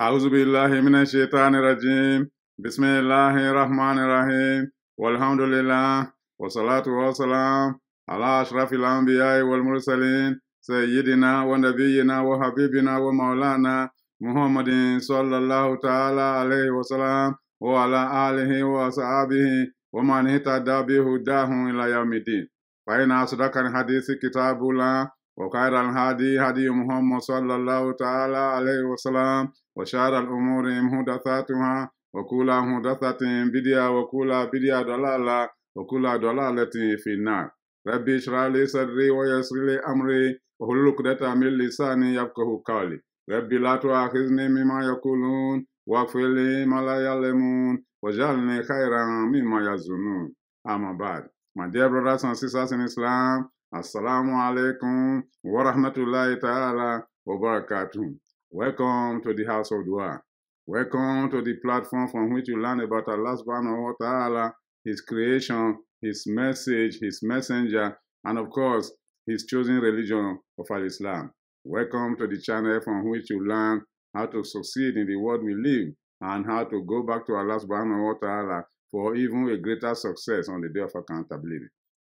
أعوذ بالله من الشيطان الرجيم بسم الله الرحمن الرحيم والحمد لله والصلاة والسلام على أشرف الأنبياء والمرسلين سيدنا ونبينا وحبيبنا ومولانا محمد صلى الله تعالى عليه وسلم وعلى آله وصحبه ومن اهتدى بهداه إلى يوم الدين فإن أصدق الحديث كتاب الله وخير الهدي هدي محمد صلى الله تعالى عليه وسلم وشر الأمور محدثاتها وكل محدثة بدعة وكل بدعة ضلالة وكل ضلالة في النار. ربي اشرح لي صدري ويسر لي أمري واحلل عقدة من لساني يفقهوا قولي. ربي لا تؤاخذني مما يقولون واغفر لي ما لا يعلمون واجعلني خيرا مما يظنون. أما بعد. My dear brothers and sisters in Islam, Assalamu alaikum wa rahmatullahi ta'ala wa barakatuh. Welcome to the House of Dua. Welcome to the platform from which you learn about Allah subhanahu wa ta'ala, His creation, His message, His messenger, and of course, His chosen religion of Al-Islam. Welcome to the channel from which you learn how to succeed in the world we live and how to go back to Allah subhanahu wa ta'ala for even a greater success on the day of accountability.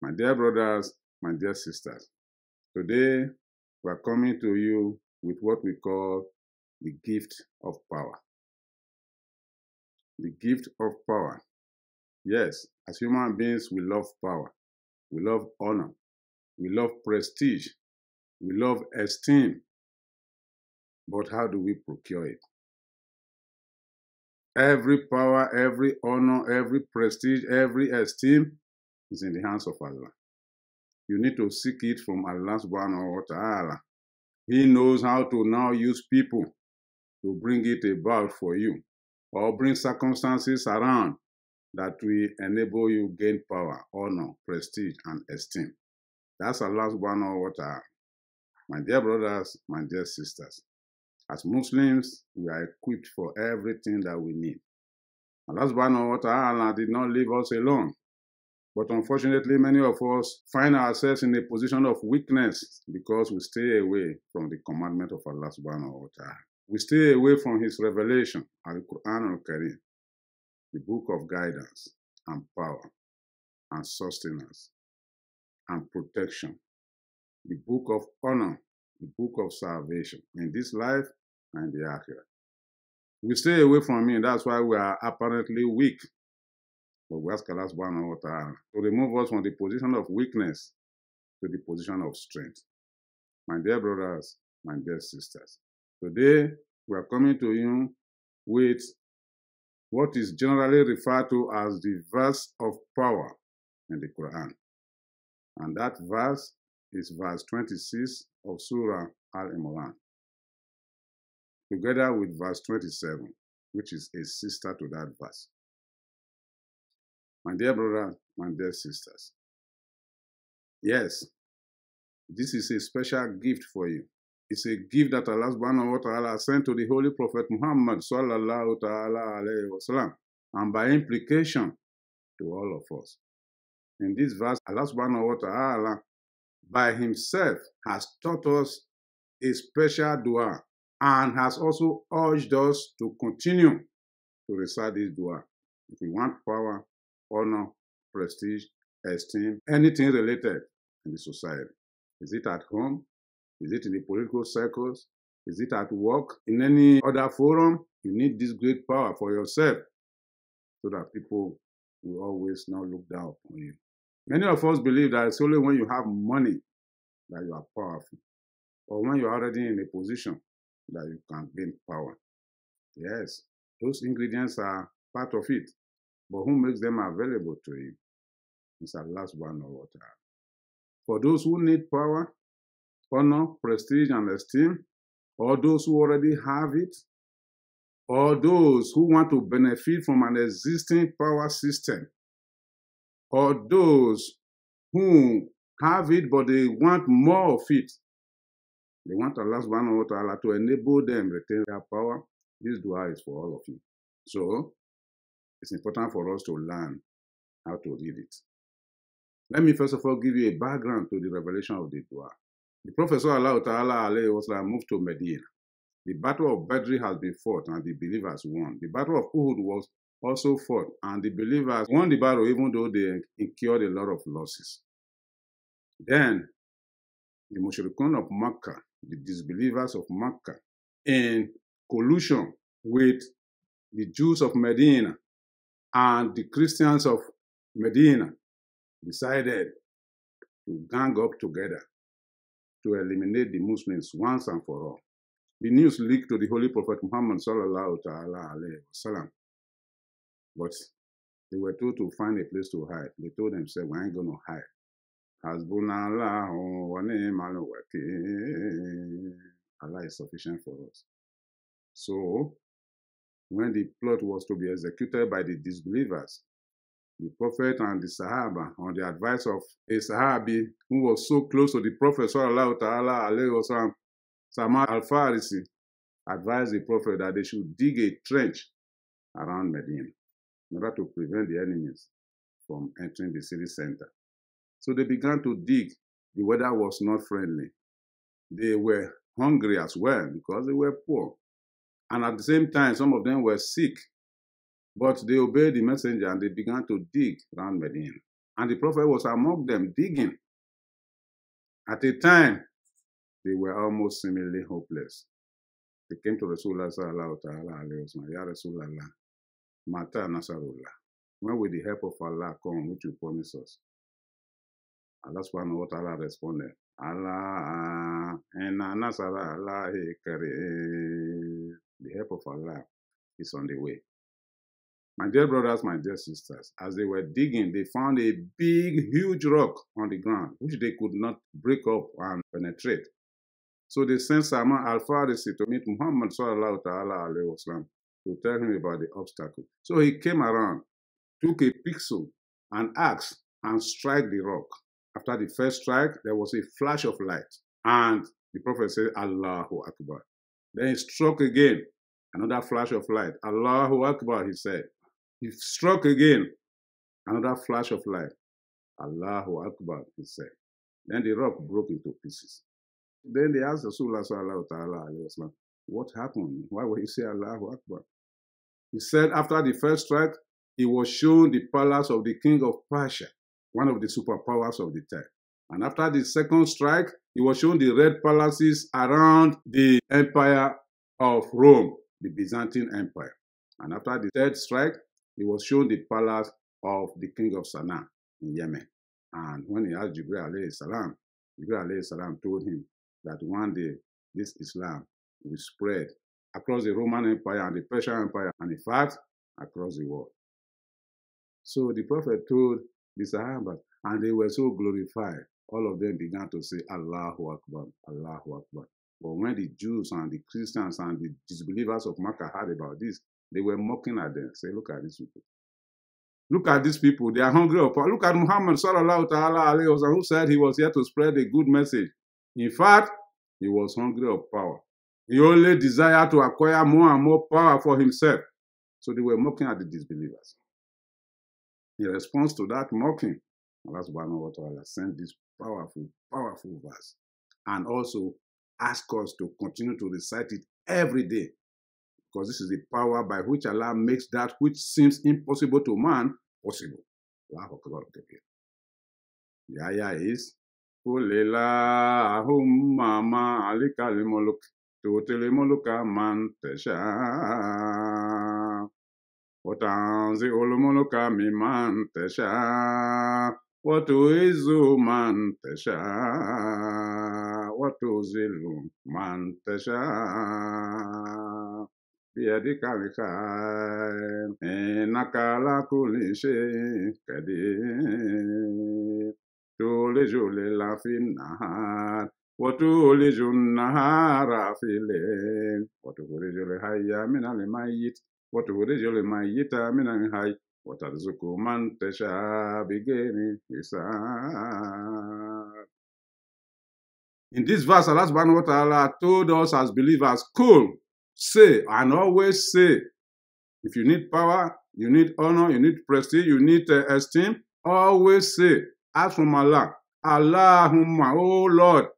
My dear brothers, my dear sisters, today we are coming to you with what we call the gift of power. The gift of power. Yes, as human beings, we love power. We love honor. We love prestige. We love esteem. But how do we procure it? Every power, every honor, every prestige, every esteem is in the hands of Allah. You need to seek it from Allah subhanahu wa ta'ala. He knows how to now use people to bring it about for you or bring circumstances around that will enable you gain power, honor, prestige, and esteem. That's Allah subhanahu wa ta'ala. My dear brothers, my dear sisters, as Muslims, we are equipped for everything that we need. Allah subhanahu wa ta'ala did not leave us alone. But unfortunately, many of us find ourselves in a position of weakness because we stay away from the commandment of Allah subhanahu wa ta'ala. We stay away from His revelation, Al-Quran al-Karim, the book of guidance and power and sustenance and protection, the book of honor, the book of salvation in this life and the akhirah. We stay away from it. That's why we are apparently weak. But we ask Allah subhanahu wa ta'ala to remove us from the position of weakness to the position of strength. My dear brothers, my dear sisters, today we are coming to you with what is generally referred to as the verse of power in the Quran. And that verse is verse 26 of Surah Al-Imran, together with verse 27, which is a sister to that verse. My dear brothers, my dear sisters, yes, this is a special gift for you. It's a gift that Allah subhanahu wa ta'ala sent to the Holy Prophet Muhammad sallallahu ta'ala alayhi wa sallam, and by implication to all of us. In this verse, Allah subhanahu wa ta'ala by Himself has taught us a special dua and has also urged us to continue to recite this dua. If we want power, honor, prestige, esteem, anything related in the society. Is it at home? Is it in the political circles? Is it at work? In any other forum? You need this great power for yourself so that people will always not look down upon you. Many of us believe that it's only when you have money that you are powerful, or when you're already in a position that you can gain power. Yes, those ingredients are part of it. But who makes them available to you? It's Allah subhanahu wa ta'ala. For those who need power, honor, prestige, and esteem, or those who already have it, or those who want to benefit from an existing power system, or those who have it but they want more of it, they want Allah subhanahu wa ta'ala to enable them retain their power. This dua is for all of you. So, it's important for us to learn how to read it. Let me first of all give you a background to the revelation of the dua. The Prophet sallallahu ta'ala alayhi wa sallam moved to Medina. The battle of Badr has been fought and the believers won. The battle of Uhud was also fought and the believers won the battle even though they incurred a lot of losses. Then the Mushrikun of Makkah, the disbelievers of Makkah, in collusion with the Jews of Medina and the Christians of Medina, decided to gang up together to eliminate the Muslims once and for all. The news leaked to the Holy Prophet Muhammad sallallahu alaihi wasallam, but they were told to find a place to hide. They told themselves, we ain't going to hide. Hasbunallahu wa ni'mal wakeel. Allah is sufficient for us. So, when the plot was to be executed by the disbelievers, the Prophet and the Sahaba, on the advice of a Sahabi who was so close to the Prophet sallallahu alaihi wasallam, Salman al-Farisi, advised the Prophet that they should dig a trench around Medina in order to prevent the enemies from entering the city center. So they began to dig. The weather was not friendly. They were hungry as well because they were poor. And at the same time, some of them were sick. But they obeyed the messenger and they began to dig around Medina. And the Prophet was among them digging. At a time, they were almost seemingly hopeless. They came to Rasulullah sallallahu alaihi wasallam, Ya Rasulullah, Mata Nasarullah. When will the help of Allah come, which you promise us? Allah subhanahu wa ta'ala responded, Allah, inna nasara Allahi kareem. The help of Allah is on the way. My dear brothers, my dear sisters, as they were digging, they found a big, huge rock on the ground, which they could not break up and penetrate. So they sent Salman al-Farisi to meet Muhammad sallallahu alaihi wasallam to tell him about the obstacle. So he came around, took a pixel, an axe, and struck the rock. After the first strike, there was a flash of light. And the Prophet said, Allahu Akbar. Then he struck again, another flash of light. Allahu Akbar, he said. He struck again, another flash of light. Allahu Akbar, he said. Then the rock broke into pieces. Then they asked Rasulullah sallallahu alaihi wasallam, what happened? Why would he say Allahu Akbar? He said after the first strike, he was shown the palace of the king of Persia, one of the superpowers of the time. And after the second strike, he was shown the red palaces around the empire of Rome, the Byzantine Empire. And after the third strike, he was shown the palace of the king of Sana'a in Yemen. And when he asked Jibril alayhi salam told him that one day this Islam will spread across the Roman Empire and the Persian Empire, and in fact, across the world. So the Prophet told the Sahaba, and they were so glorified. All of them began to say, Allahu Akbar, Allahu Akbar. But when the Jews and the Christians and the disbelievers of Makkah heard about this, they were mocking at them. Say, look at these people. Look at these people. They are hungry of power. Look at Muhammad sallallahu alaihi wasallam, who said he was here to spread a good message. In fact, he was hungry of power. He only desired to acquire more and more power for himself. So they were mocking at the disbelievers. In response to that mocking, Allah subhanahu wa ta'ala sent this powerful, powerful verse. And also ask us to continue to recite it every day. Because this is the power by which Allah makes that which seems impossible to man possible. Allahu Akbar. The ayah is, Qulillahumma ma'alikal mulk tu'til mulka man tasha wa tanzi'ul mulka mimman tasha wa tu'izzu man tasha wa tuzillu man tasha بيدك الخير إنك على كل شيء قدير تولج الليل في النهار وتولج النهار في الليل وتخرج الحي من الميت وتخرج الميت من الحي وترزق من تشاء بغير حساب. In this verse, Allah subhanahu wa ta'ala told us as believers, cool. Say and always say, if you need power, you need honor, you need prestige, you need esteem, always say, ask from Allah, Allahumma, oh Lord,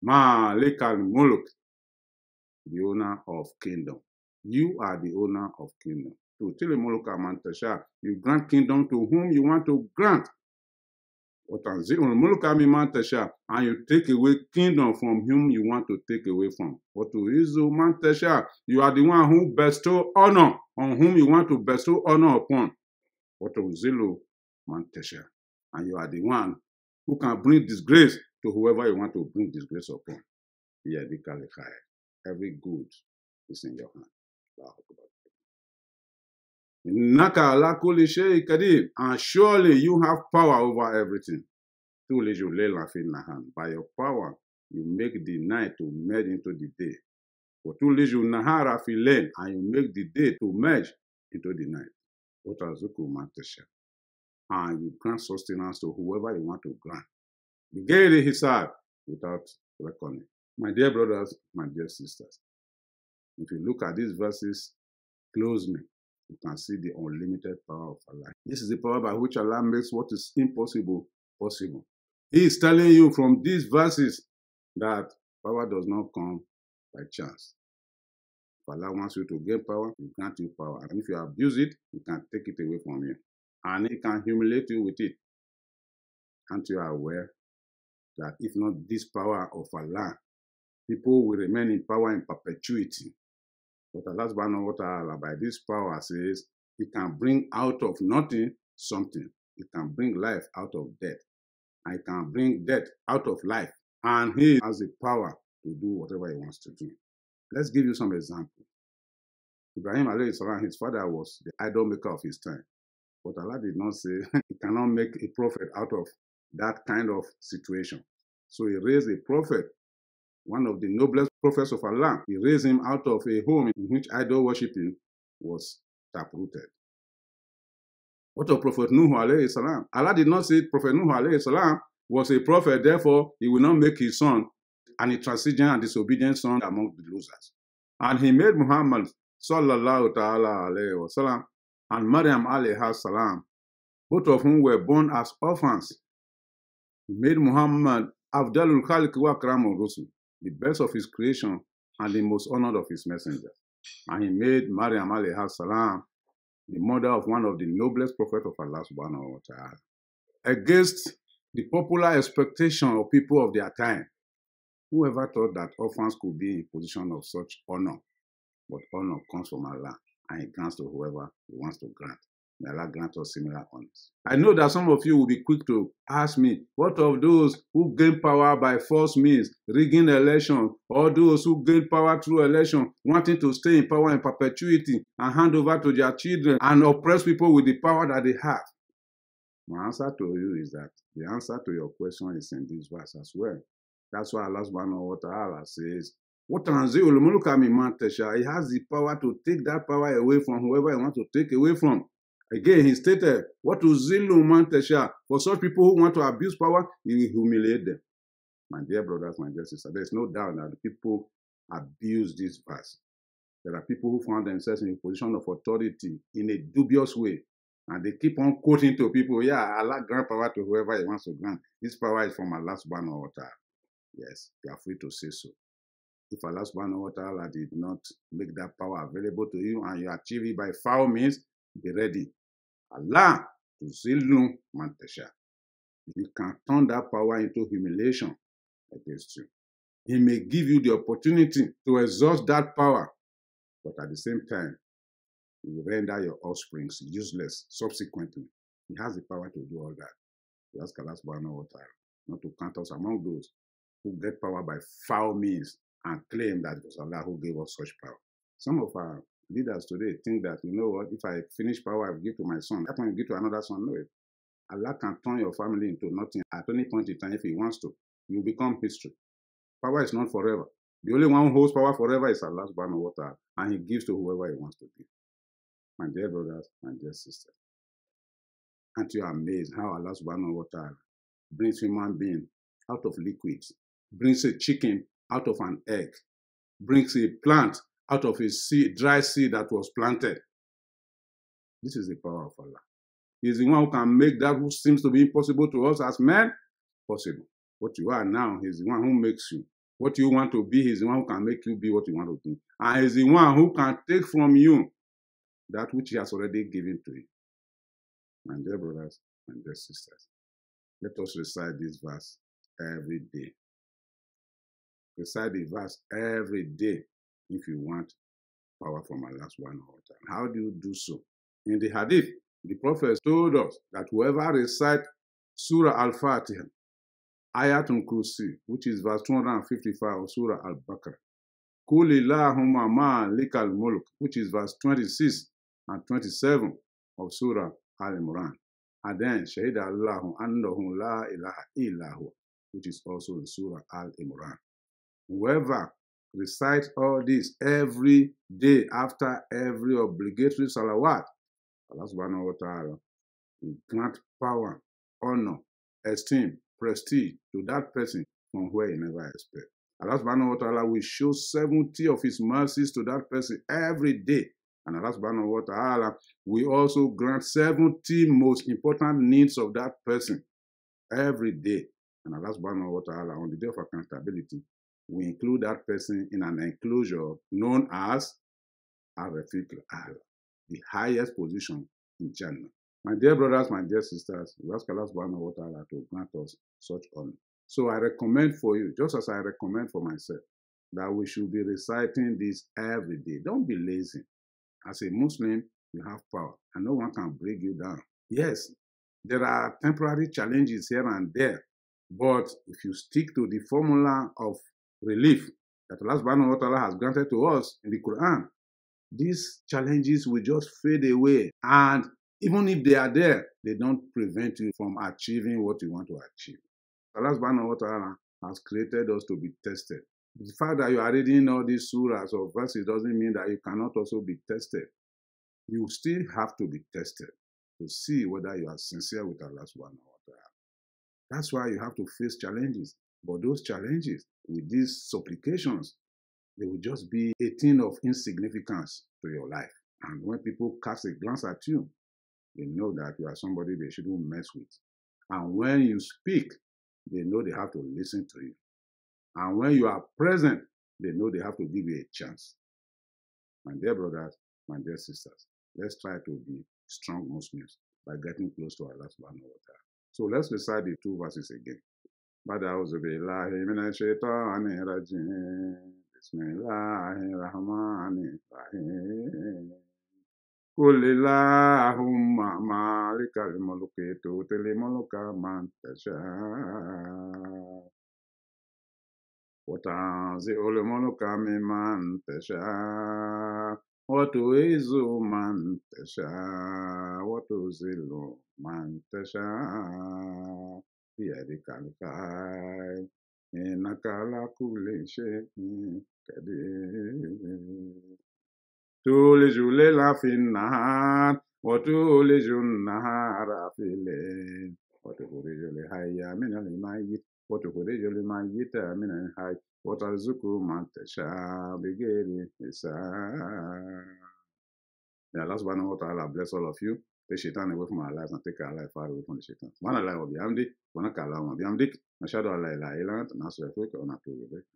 Malikal Mulk, the owner of kingdom. You are the owner of kingdom. To Tilimuluka Mantasha, you grant kingdom to whom you want to grant. And you take away kingdom from whom you want to take away from. You are the one who bestow honor on whom you want to bestow honor upon. And you are the one who can bring disgrace to whoever you want to bring disgrace upon. Every good is in your hand. And surely you have power over everything. By your power, you make the night to merge into the day. And you make the day to merge into the night. And you grant sustenance to whoever you want to grant. Without reckoning. My dear brothers, my dear sisters, if you look at these verses closely, you can see the unlimited power of Allah. This is the power by which Allah makes what is impossible possible. He is telling you from these verses that power does not come by chance. If Allah wants you to get power, He grant you power. And if you abuse it, He can take it away from you. And He can humiliate you with it. Aren't you aware that if not this power of Allah, people will remain in power in perpetuity? But Allah subhanahu wa ta'ala, by this power, says He can bring out of nothing something. He can bring life out of death. And He can bring death out of life. And He has the power to do whatever He wants to do. Let's give you some examples. Ibrahim alayhi salam, his father was the idol maker of his time. But Allah did not say He cannot make a prophet out of that kind of situation. So He raised a prophet, one of the noblest prophets of Allah. He raised him out of a home in which idol worshipping was taprooted. What of Prophet Nuh alayhi salam? Allah did not say Prophet Nuh alayhi salam was a prophet, therefore He will not make his son an intransigent and disobedient son among the losers. And He made Muhammad sallallahu ta'ala alayhi wa sallam and Maryam alayhi salam, both of whom were born as orphans. He made Muhammad Afdalul Khaliq wa Akramur Rusul, the best of His creation and the most honored of His messengers. And He made Maryam alayhi salam the mother of one of the noblest prophets of Allah subhanahu wa ta'ala. Against the popular expectation of people of their time, whoever thought that orphans could be in a position of such honor? But honor comes from Allah, and He grants to whoever He wants to grant. May Allah grant us similar honors. I know that some of you will be quick to ask me, what of those who gain power by false means, rigging election, or those who gain power through election, wanting to stay in power in perpetuity and hand over to their children and oppress people with the power that they have? My answer to you is that the answer to your question is in this verse as well. That's why Allah subhanahu wa ta'ala says, He has the power to take that power away from whoever He wants to take away from. Again, He stated, what to zilu mantesha? For such people who want to abuse power, He will humiliate them. My dear brothers, my dear sisters, there's no doubt that the people abuse this verse. There are people who found themselves in a position of authority in a dubious way. And they keep on quoting to people, yeah, Allah grant power to whoever He wants to grant. This power is from Allah subhanahu wa ta'ala. Yes, you are free to say so. If Allah subhanahu wa ta'ala did not make that power available to you and you achieve it by foul means, be ready. Allah to zillu mantesha. He can turn that power into humiliation against you. He may give you the opportunity to exhaust that power, but at the same time, He will render your offsprings useless subsequently. He has the power to do all that. We ask Allah subhanahu wa ta'ala not to count us among those who get power by foul means and claim that it was Allah who gave us such power. Some of our leaders today think that, you know what, if I finish power, I will give to my son. That one will give to another son. No, Allah can turn your family into nothing at any point in time if He wants to. You become history. Power is not forever. The only one who holds power forever is Allah subhanahu wa ta'ala, and He gives to whoever He wants to give. My dear brothers, my dear sisters, aren't you amazed how Allah subhanahu wa ta'ala brings human being out of liquids, brings a chicken out of an egg, brings a plant out of a seed, dry seed that was planted? This is the power of Allah. He is the one who can make that which seems to be impossible to us as men possible. What you are now, He is the one who makes you What you want to be, He's the one who can make you be what you want to be. And He's the one who can take from you that which He has already given to you. My dear brothers and dear sisters, let us recite this verse every day. Recite the verse every day if you want power from Allah subhanahu wa ta'ala. How do you do so? In the hadith, the Prophet told us that whoever recites Surah Al-Fatiha, Ayatul Kursi, which is verse 255 of Surah Al-Baqarah, Qul Illahumma Malikal Mulk, which is verse 26 and 27 of Surah Al-Imran, and then Shahida Allahu Annahu La ilaha illahu, which is also in Surah Al-Imran. Whoever recites all this every day after every obligatory salawat, Allah subhanahu wa ta'ala will grant power, honor, esteem, prestige to that person from where he never expects. Allah subhanahu wa ta'ala will show 70 of His mercies to that person every day. And Allah subhanahu wa ta'ala will also grant 70 most important needs of that person every day. And Allah subhanahu wa ta'ala on the day of accountability will include that person in an enclosure known as Ar-Rafiq al-A'la, the highest position in Jannah. My dear brothers, my dear sisters, we ask Allah subhanahu wa ta'ala to grant us such honor. So I recommend for you, just as I recommend for myself, that we should be reciting this every day. Don't be lazy. As a Muslim, you have power, and no one can bring you down. Yes, there are temporary challenges here and there, but if you stick to the formula of relief that Allah subhanahu wa ta'ala has granted to us in the Quran, these challenges will just fade away. And even if they are there, they don't prevent you from achieving what you want to achieve. Allah subhanahu wa ta'ala has created us to be tested. The fact that you are reading all these surahs or verses doesn't mean that you cannot also be tested. You still have to be tested to see whether you are sincere with Allah subhanahu wa ta'ala. That's why you have to face challenges. But those challenges, with these supplications, they will just be a thing of insignificance to your life. And when people cast a glance at you, they know that you are somebody they shouldn't mess with. And when you speak, they know they have to listen to you. And when you are present, they know they have to give you a chance. My dear brothers, my dear sisters, let's try to be strong Muslims by getting close to Allah subhanahu wa ta'ala. So let's recite the two verses again. A'udhu billahi minash shaitani rajim. Bismillahir rahmanir rahim. Qul Illahumma malikal mulki tu'til mulka man tasha wa tanzi'ul mulka mimman tasha wa tu'izzu man tasha wa tuzillu man tasha biyadikal khair innaka ala kulli shay'in qadir. تولج الليل في النهار وتولج النهار في الليل وتخرج الحي من الميت وتخرج الميت من الحي وترزق من تشاء بغير حساب. May Allah subhanahu wa ta'ala bless all of you. Take shaitan away from our lives and take our life far away from the shaitan. Subhanallah wa bihamdik, wa naka Allahumma bihamdik, nashhadu an la ilaha illa anta, nastaghfiruka wa natubu ilayk.